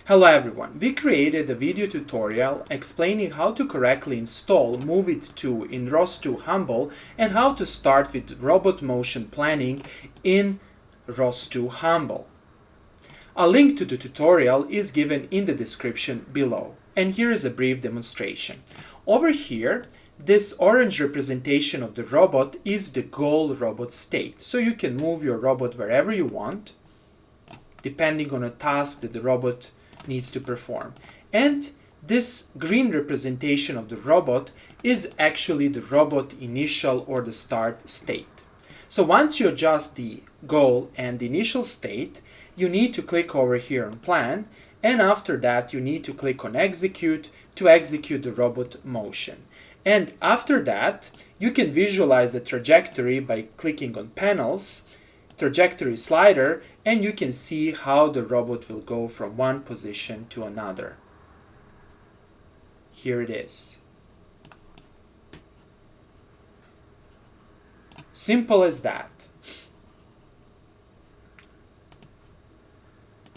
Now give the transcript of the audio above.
Hello everyone, we created a video tutorial explaining how to correctly install MoveIt2 in ROS2 Humble and how to start with robot motion planning in ROS2 Humble. A link to the tutorial is given in the description below, and here is a brief demonstration. Over here, this orange representation of the robot is the goal robot state, so you can move your robot wherever you want, depending on a task that the robot needs to perform. And this green representation of the robot is actually the robot initial or the start state. So once you adjust the goal and the initial state, you need to click over here on plan, and after that you need to click on execute to execute the robot motion. And after that, you can visualize the trajectory by clicking on panels, trajectory slider, and you can see how the robot will go from one position to another. Here it is. Simple as that.